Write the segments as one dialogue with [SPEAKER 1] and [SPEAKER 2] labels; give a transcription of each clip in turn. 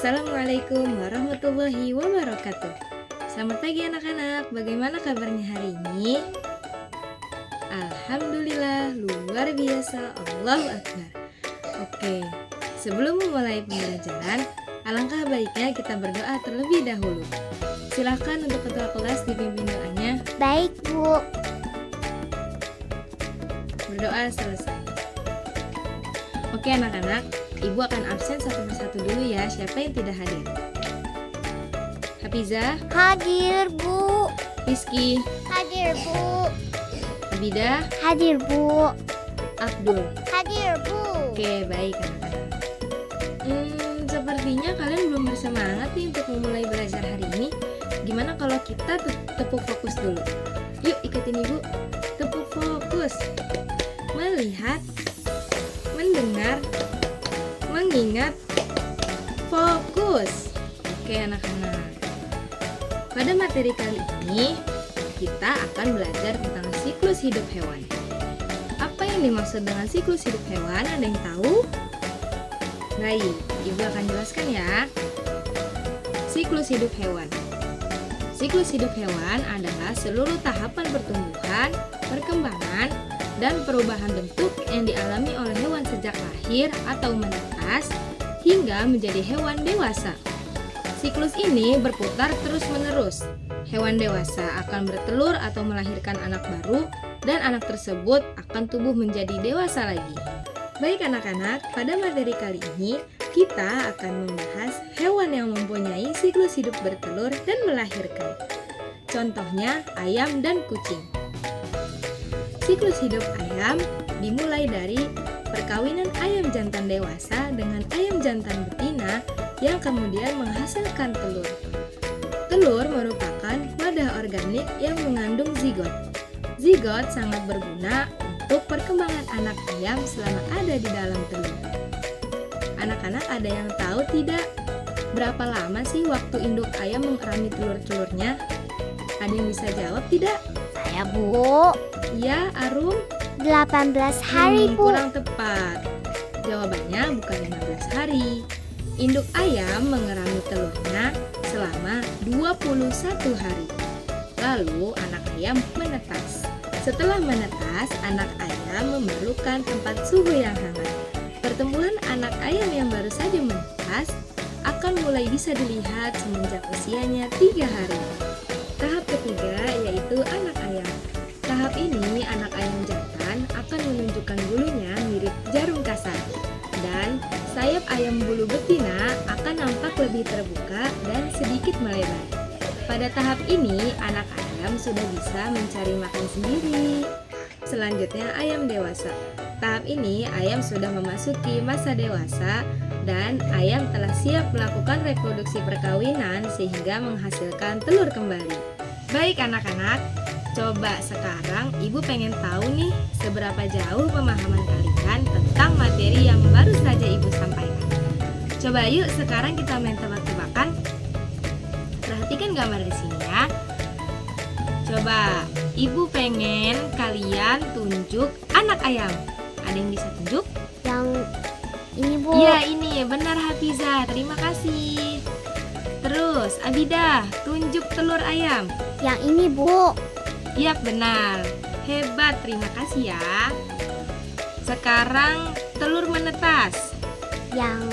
[SPEAKER 1] Assalamualaikum warahmatullahi wabarakatuh. Selamat pagi anak-anak, bagaimana kabarnya hari ini? Alhamdulillah, luar biasa, Allahu Akbar. Oke, sebelum memulai pembelajaran, alangkah baiknya kita berdoa terlebih dahulu. Silahkan untuk ketua kelas dipimpin doanya.
[SPEAKER 2] Baik, Bu.
[SPEAKER 1] Berdoa selesai. Oke anak-anak, Ibu akan absen satu persatu dulu ya, siapa yang tidak hadir. Hafizah,
[SPEAKER 2] Hadir, Bu.
[SPEAKER 1] Rizky,
[SPEAKER 2] Hadir, Bu.
[SPEAKER 1] Abidah,
[SPEAKER 2] Hadir, Bu.
[SPEAKER 1] Abdul.
[SPEAKER 2] Hadir, Bu.
[SPEAKER 1] Oke, baik anak-anak. Sepertinya kalian belum bersemangat nih untuk memulai belajar hari ini. Gimana kalau kita tepuk fokus dulu? Yuk ikutin Ibu. Tepuk fokus. Melihat, mendengar, mengingat, fokus. Oke anak-anak, pada materi kali ini kita akan belajar tentang siklus hidup hewan. Apa yang dimaksud dengan siklus hidup hewan? Ada yang tahu? Baik, Ibu akan jelaskan ya. Siklus hidup hewan. Siklus hidup hewan adalah seluruh tahapan pertumbuhan, perkembangan, dan perubahan bentuk yang dialami oleh hewan sejak lahir atau menetas hingga menjadi hewan dewasa. Siklus ini berputar terus-menerus. Hewan dewasa akan bertelur atau melahirkan anak baru, dan anak tersebut akan tumbuh menjadi dewasa lagi. Baik anak-anak, pada materi kali ini kita akan membahas hewan yang mempunyai siklus hidup bertelur dan melahirkan. Contohnya ayam dan kucing. Siklus hidup ayam dimulai dari perkawinan ayam jantan dewasa dengan ayam jantan betina yang kemudian menghasilkan telur. Telur merupakan wadah organik yang mengandung zigot. Zigot sangat berguna untuk perkembangan anak ayam selama ada di dalam telur. Anak-anak ada yang tahu tidak? Berapa lama sih waktu induk ayam mengerami telur-telurnya? Ada yang bisa jawab tidak?
[SPEAKER 2] Saya, Bu.
[SPEAKER 1] Ya, Arum.
[SPEAKER 2] 18 hari, Bu.
[SPEAKER 1] Kurang tepat. Jawabannya bukan 15 hari. Induk ayam mengerami telurnya selama 21 hari. Lalu anak ayam menetas. Setelah menetas, anak ayam memerlukan tempat suhu yang hangat. Pertumbuhan anak ayam yang baru saja menetas akan mulai bisa dilihat semenjak usianya 3 hari. Tahap ketiga yaitu anak ayam. Tahap ini anak ayam jantan akan menunjukkan bulunya mirip jarum kasar, dan sayap ayam bulu betina akan nampak lebih terbuka dan sedikit melebar. Pada tahap ini anak ayam sudah bisa mencari makan sendiri. Selanjutnya ayam dewasa. Tahap ini ayam sudah memasuki masa dewasa dan ayam telah siap melakukan reproduksi perkawinan sehingga menghasilkan telur kembali. Baik anak-anak, coba sekarang Ibu pengen tahu nih seberapa jauh pemahaman kalian tentang materi yang baru saja Ibu sampaikan. Coba yuk sekarang kita main tebak-tebakan. Perhatikan gambar di sini ya. Coba Ibu pengen kalian tunjuk anak ayam. Ada yang bisa tunjuk?
[SPEAKER 2] Yang ini, Bu.
[SPEAKER 1] Iya ini, benar Hafizah, terima kasih. Terus Abidah, tunjuk telur ayam.
[SPEAKER 2] Yang ini, Bu.
[SPEAKER 1] Iya benar, hebat, terima kasih ya. Sekarang telur menetas.
[SPEAKER 2] Yang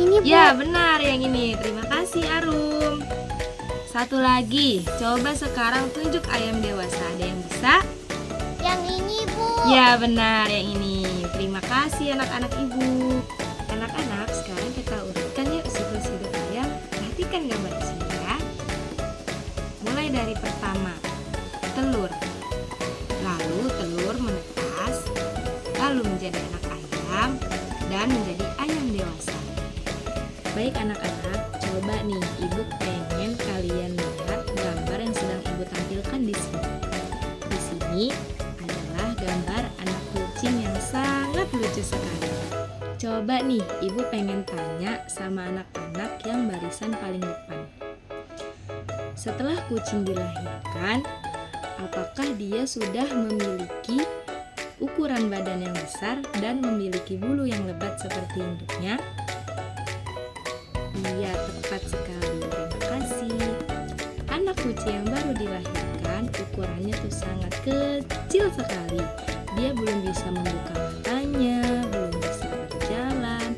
[SPEAKER 2] ini, Bu.
[SPEAKER 1] Ya benar, yang ini, terima kasih Arum. Satu lagi, coba sekarang tunjuk ayam dewasa. Ada yang bisa?
[SPEAKER 2] Yang ini, Bu.
[SPEAKER 1] Ya benar, yang ini. Terima kasih anak-anak Ibu. Anak-anak, sekarang kita urutkan yuk siklus hidup ayam. Perhatikan gambar di sini ya. Mulai dari pertama, telur. Lalu telur menetas, lalu menjadi anak ayam, dan menjadi ayam dewasa. Baik anak-anak, coba nih Ibu pengen kalian lihat gambar yang sedang Ibu tampilkan di sini. Di sini adalah gambar anak kucing yang sangat lucu sekali. Coba nih Ibu pengen tanya sama anak-anak yang barisan paling depan. Setelah kucing dilahirkan, apakah dia sudah memiliki ukuran badan yang besar dan memiliki bulu yang lebat seperti induknya? Iya, tepat sekali. Terima kasih. Anak kucing yang baru dilahirkan ukurannya tuh sangat kecil sekali. Dia belum bisa membuka matanya, belum bisa berjalan,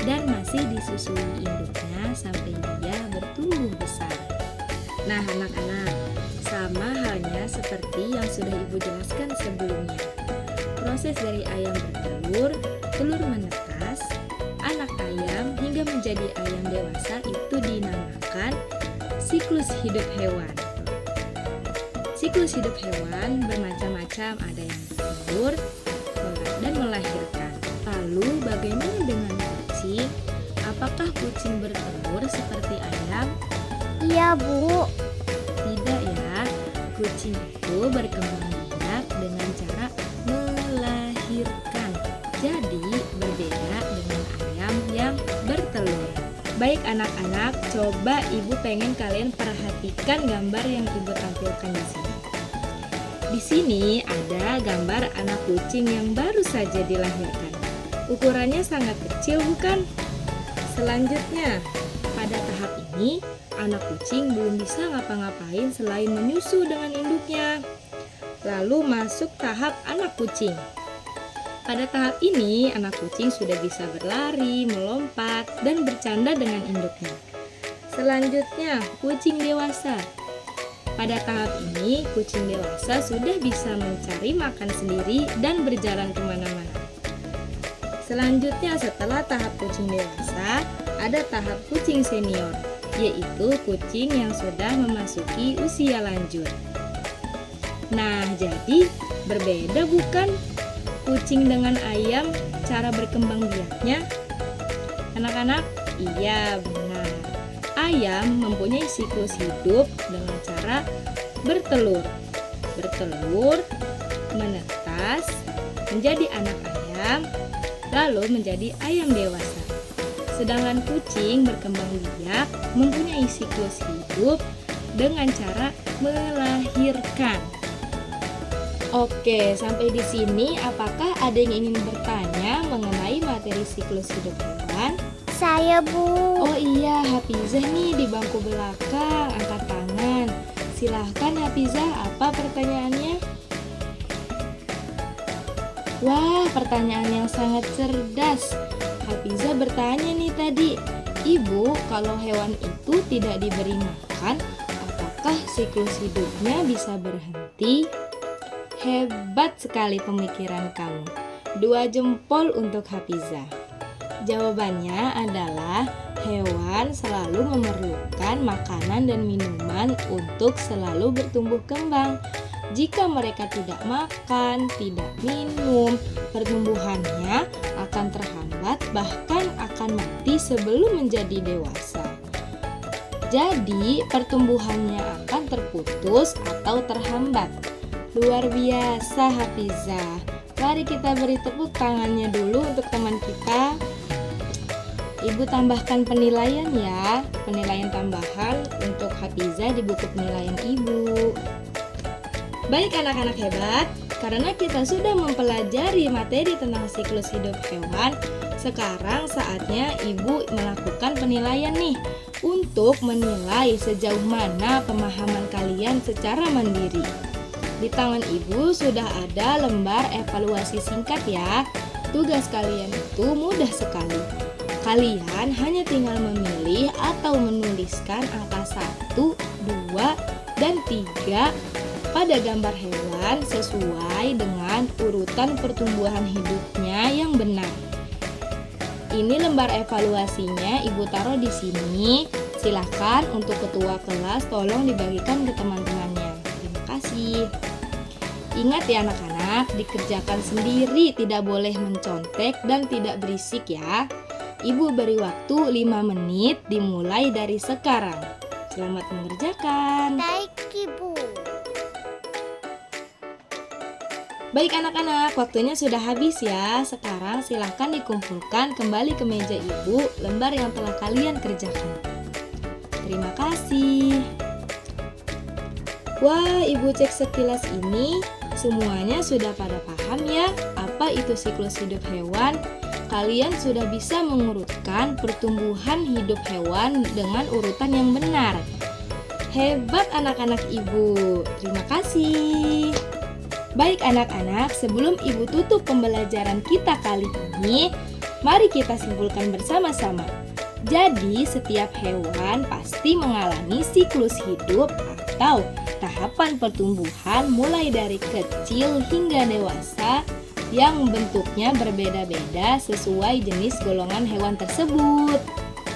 [SPEAKER 1] dan masih disusui induknya sampai dia bertumbuh besar. Nah, anak-anak, sama halnya seperti yang sudah Ibu jelaskan sebelumnya. Proses dari ayam bertelur, telur menetas, anak ayam hingga menjadi ayam dewasa itu dinamakan siklus hidup hewan. Siklus hidup hewan bermacam-macam, ada yang bertelur dan melahirkan. Lalu bagaimana dengan kucing? Apakah kucing bertelur seperti ayam?
[SPEAKER 2] Iya, Bu.
[SPEAKER 1] Tidak ya, kucing itu berkembang biak dengan cara melahirkan. Jadi berbeda dengan ayam yang bertelur. Baik anak-anak, coba Ibu pengen kalian perhatikan gambar yang Ibu tampilkan di sini. Di sini ada gambar anak kucing yang baru saja dilahirkan. Ukurannya sangat kecil, bukan? Selanjutnya, pada tahap ini anak kucing belum bisa ngapa-ngapain selain menyusu dengan induknya. Lalu masuk tahap anak kucing. Pada tahap ini, anak kucing sudah bisa berlari, melompat, dan bercanda dengan induknya. Selanjutnya, kucing dewasa. Pada tahap ini, kucing dewasa sudah bisa mencari makan sendiri dan berjalan kemana-mana. Selanjutnya, setelah tahap kucing dewasa, ada tahap kucing senior, yaitu kucing yang sudah memasuki usia lanjut. Nah, jadi berbeda bukan kucing dengan ayam cara berkembang biaknya? Anak-anak, iya benar. Ayam mempunyai siklus hidup dengan cara bertelur. Bertelur, menetas, menjadi anak ayam, lalu menjadi ayam dewasa. Sedangkan kucing berkembang biak mempunyai siklus hidup dengan cara melahirkan. Oke, sampai di sini apakah ada yang ingin bertanya mengenai materi siklus hidup hewan?
[SPEAKER 2] Saya, Bu.
[SPEAKER 1] Oh iya, Hafizah nih di bangku belakang, angkat tangan. Silahkan Hafizah, apa pertanyaannya? Wah, pertanyaan yang sangat cerdas. Hafizah bertanya nih tadi, Ibu, kalau hewan itu tidak diberi makan, apakah siklus hidupnya bisa berhenti? Hebat sekali pemikiran kamu. 2 jempol untuk Hafizah. Jawabannya adalah hewan selalu memerlukan makanan dan minuman untuk selalu bertumbuh kembang. Jika mereka tidak makan, tidak minum, pertumbuhannya akan terhambat, bahkan akan mati sebelum menjadi dewasa. Jadi, pertumbuhannya akan terputus atau terhambat. Luar biasa, Hafizah. Mari kita beri tepuk tangannya dulu untuk teman kita. Ibu tambahkan penilaian ya, penilaian tambahan untuk Hafizah di buku penilaian Ibu. Baik anak-anak hebat, karena kita sudah mempelajari materi tentang siklus hidup hewan, sekarang saatnya Ibu melakukan penilaian nih untuk menilai sejauh mana pemahaman kalian secara mandiri. Di tangan Ibu sudah ada lembar evaluasi singkat ya. Tugas kalian itu mudah sekali. Kalian hanya tinggal memilih atau menuliskan angka 1, 2, dan 3 pada gambar hewan sesuai dengan urutan pertumbuhan hidupnya yang benar. Ini lembar evaluasinya Ibu taruh di sini. Silahkan untuk ketua kelas tolong dibagikan ke teman-temannya. Terima kasih. Ingat ya anak-anak, dikerjakan sendiri, tidak boleh mencontek dan tidak berisik ya. Ibu beri waktu 5 menit dimulai dari sekarang. Selamat mengerjakan.
[SPEAKER 2] Baik, Ibu.
[SPEAKER 1] Baik anak-anak, waktunya sudah habis ya. Sekarang silahkan dikumpulkan kembali ke meja Ibu lembar yang telah kalian kerjakan. Terima kasih. Wah, Ibu cek sekilas ini semuanya sudah pada paham ya apa itu siklus hidup hewan. kalian sudah bisa mengurutkan pertumbuhan hidup hewan dengan urutan yang benar. Hebat anak-anak Ibu. Terima kasih. Baik anak-anak, sebelum Ibu tutup pembelajaran kita kali ini, mari kita simpulkan bersama-sama. Jadi, setiap hewan pasti mengalami siklus hidup atau tahapan pertumbuhan mulai dari kecil hingga dewasa yang bentuknya berbeda-beda sesuai jenis golongan hewan tersebut.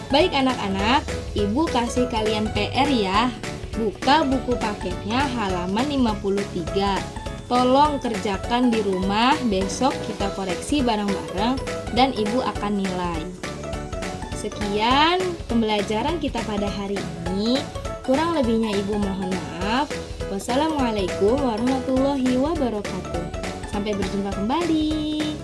[SPEAKER 1] Baik anak-anak, Ibu kasih kalian PR ya. Buka buku paketnya halaman 53. Tolong kerjakan di rumah, besok kita koreksi bareng-bareng dan Ibu akan nilai. Sekian pembelajaran kita pada hari ini. Kurang lebihnya Ibu mohon maaf. Wassalamualaikum warahmatullahi wabarakatuh. Sampai berjumpa kembali.